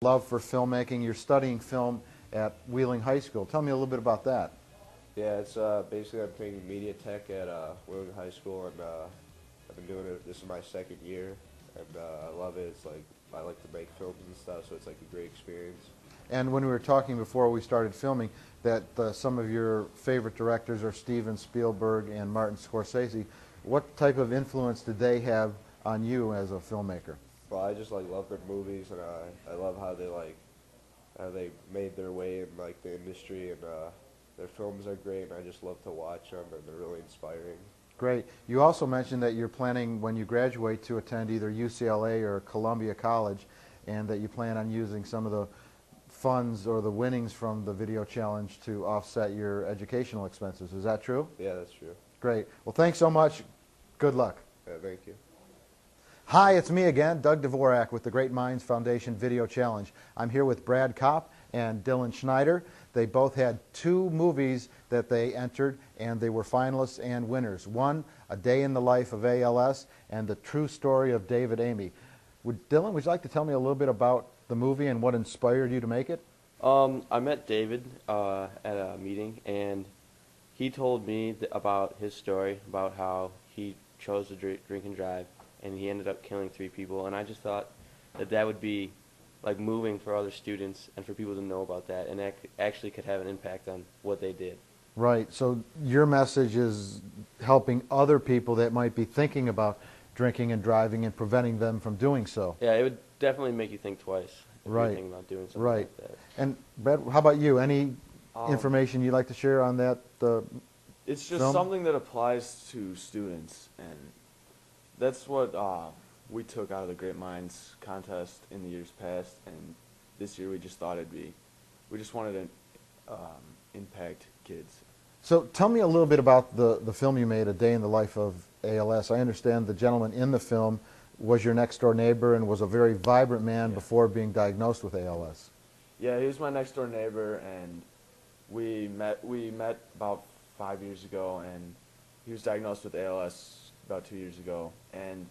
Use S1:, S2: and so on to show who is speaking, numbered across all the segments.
S1: Love for filmmaking. You're studying film at Wheeling High School. Tell me a little bit about that.
S2: Yeah, it's basically I'm taking media tech at Wheeling High School, and I've been doing it. This is my second year, and I love it. It's like I like to make films and stuff, so it's like a great experience.
S1: And when we were talking before we started filming, that some of your favorite directors are Steven Spielberg and Martin Scorsese. What type of influence did they have on you as a filmmaker?
S2: Well, I just love their movies, and I love how they made their way in the industry, and their films are great, and I just love to watch them, and they're really inspiring.
S1: Great. You also mentioned that you're planning, when you graduate, to attend either UCLA or Columbia College, and that you plan on using some of the funds or the winnings from the video challenge to offset your educational expenses. Is that true?
S2: Yeah, that's true.
S1: Great. Well, thanks so much. Good luck.
S2: Yeah, thank you.
S1: Hi, it's me again, Doug Dvorak with the Great Minds Foundation Video Challenge. I'm here with Brad Kopp and Dylan Schneider. They both had 2 movies that they entered, and they were finalists and winners. One, A Day in the Life of ALS, and The True Story of David Amy. Dylan, would you like to tell me a little bit about the movie and what inspired you to make it?
S3: I met David at a meeting, and he told me about his story, about how he chose to drink and drive, and he ended up killing 3 people. And I just thought that would be moving for other students and for people to know about that, and that actually could have an impact on what they did.
S1: Right. So your message is helping other people that might be thinking about drinking and driving and preventing them from doing so.
S3: Yeah, it would definitely make you think twice if you're thinking about doing something like that.
S1: And Brad, how about you? Any information you'd like to share on that
S4: It's just
S1: film?
S4: something that applies to students, and that's what we took out of the Great Minds contest in the years past, and this year we just thought we just wanted to impact kids.
S1: So tell me a little bit about the film you made, A Day in the Life of ALS. I understand the gentleman in the film was your next door neighbor and was a very vibrant man before being diagnosed with ALS.
S4: Yeah, he was my next door neighbor, and we met about 5 years ago, and he was diagnosed with ALS about 2 years ago. And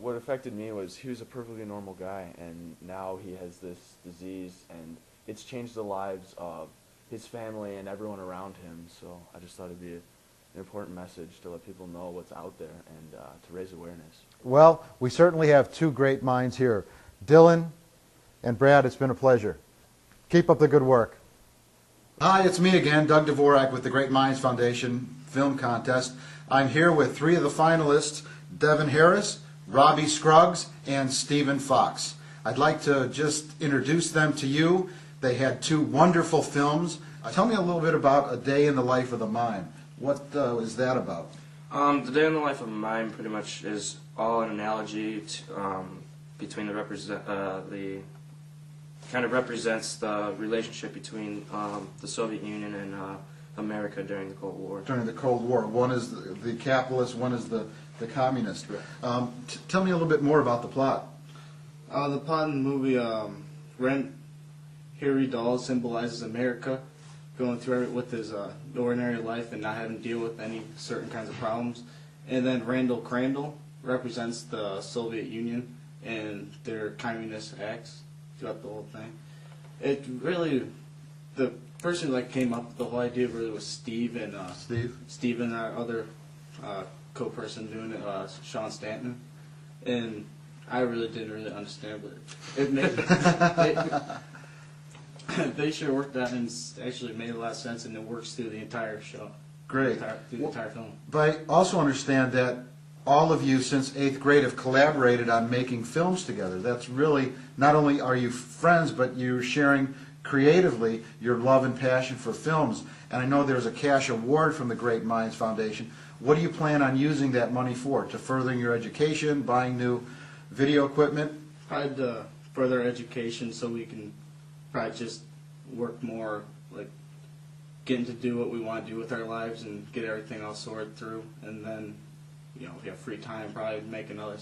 S4: what affected me was he was a perfectly normal guy, and now he has this disease, and it's changed the lives of his family and everyone around him. So I just thought it'd be an important message to let people know what's out there and to raise awareness.
S1: Well, we certainly have 2 great minds here. Dylan and Brad, it's been a pleasure. Keep up the good work. Hi, it's me again, Doug Dvorak with the Great Minds Foundation Film Contest. I'm here with 3 of the finalists, Devin Harris, Robbie Scruggs, and Stephen Fox. I'd like to just introduce them to you. They had 2 wonderful films. Tell me a little bit about A Day in the Life of the Mime. What is that about?
S5: The Day in the Life of a Mime pretty much is all an analogy to, between the kind of represents the relationship between the Soviet Union and America during the Cold War.
S1: During the Cold War. One is the capitalist, one is the communist. Tell me a little bit more about the plot.
S6: The plot in the movie, Harry Doll symbolizes America going through it with his ordinary life and not having to deal with any certain kinds of problems. And then Randall Crandall represents the Soviet Union and their communist acts throughout the whole thing. It really, the person that came up with the whole idea really was Steve and our other co-person doing it, Sean Stanton. And I really didn't really understand, but it made they sure worked out, and actually made a lot of sense, and it works through the entire show.
S1: Great.
S6: Through the entire film.
S1: But I also understand that all of you since 8th grade have collaborated on making films together. That's really, not only are you friends, but you're sharing creatively your love and passion for films. And I know there's a cash award from the Great Minds Foundation. What do you plan on using that money for? To furthering your education, buying new video equipment?
S6: Probably to further education, so we can probably just work more, getting to do what we want to do with our lives and get everything all sorted through. And then, if you have free time, probably make another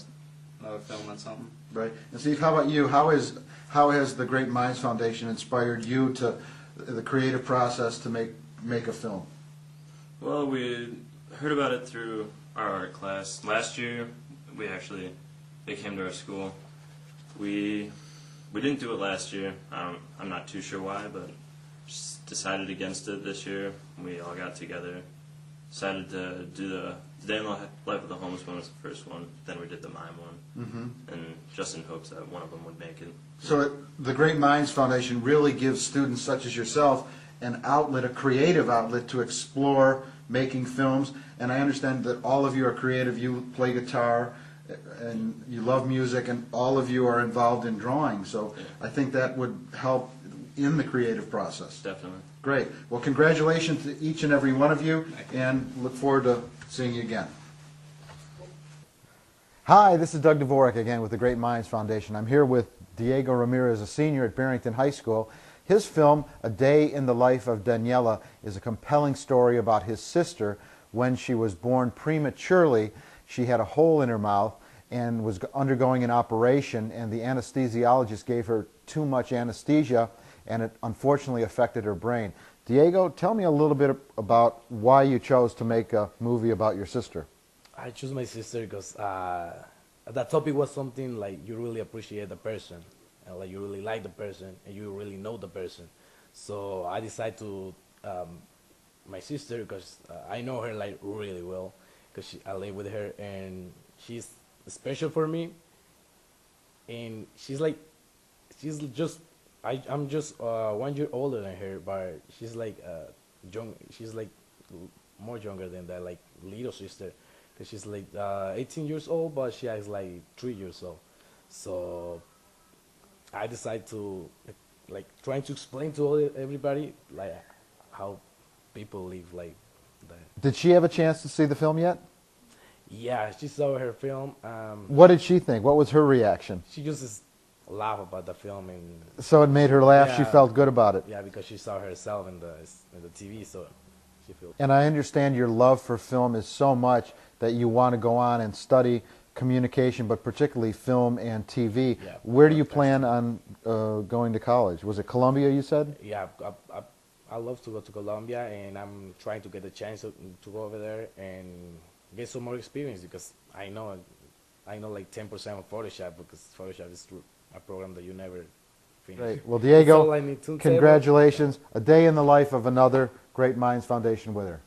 S6: film on something.
S1: Right. And Steve, how about you? How has the Great Minds Foundation inspired you to the creative process to make a film?
S7: Well, we heard about it through our art class. Last year, they came to our school. We we didn't do it last year. I'm not too sure why, but just decided against it this year. We all got together, decided to do the Day in the Life of the Homeless one was the first one. Then we did the mime one, and just in hopes that one of them would make it.
S1: So the Great Minds Foundation really gives students such as yourself an outlet, a creative outlet to explore making films. And I understand that all of you are creative. You play guitar, and you love music, and all of you are involved in drawing. So I think that would help in the creative process.
S7: Definitely.
S1: Great. Well, congratulations to each and every one of you, and look forward to seeing you again. Hi, this is Doug Dvorak again with the Great Minds Foundation. I'm here with Diego Ramirez, a senior at Barrington High School. His film, A Day in the Life of Daniela, is a compelling story about his sister. When she was born prematurely, she had a hole in her mouth and was undergoing an operation, and the anesthesiologist gave her too much anesthesia, and it unfortunately affected her brain. Diego, tell me a little bit about why you chose to make a movie about your sister.
S8: I chose my sister because that topic was something like you really appreciate the person, and like you really like the person, and you really know the person. So I decided to my sister because I know her like really well because I live with her, and she's special for me. And she's just I'm just 1 year older than her, but she's like young. She's like more younger than that, like little sister. Cause she's like 18 years old, but she acts like 3 years old. So I decided to like trying to explain to everybody like how people live like that.
S1: Did she have a chance to see the film yet?
S8: Yeah, she saw her film.
S1: What did she think? What was her reaction?
S8: She just laughed about the film, and
S1: So it made her laugh. She
S8: Yeah.
S1: felt good about it.
S8: yeah, because she saw herself in the TV, so she felt.
S1: And I understand your love for film is so much that you want to go on and study communication, but particularly film and TV.
S8: Yeah,
S1: Where do you plan on going to college? Was it Columbia, you said?
S8: Yeah, I love to go to Colombia, and I'm trying to get the chance to go over there and get some more experience because I know like 10% of Photoshop because Photoshop is a program that you never finish.
S1: Great. Well,
S8: That's all
S1: Diego,
S8: I need to say about-
S1: congratulations. A day in the life of another Great Minds Foundation winner.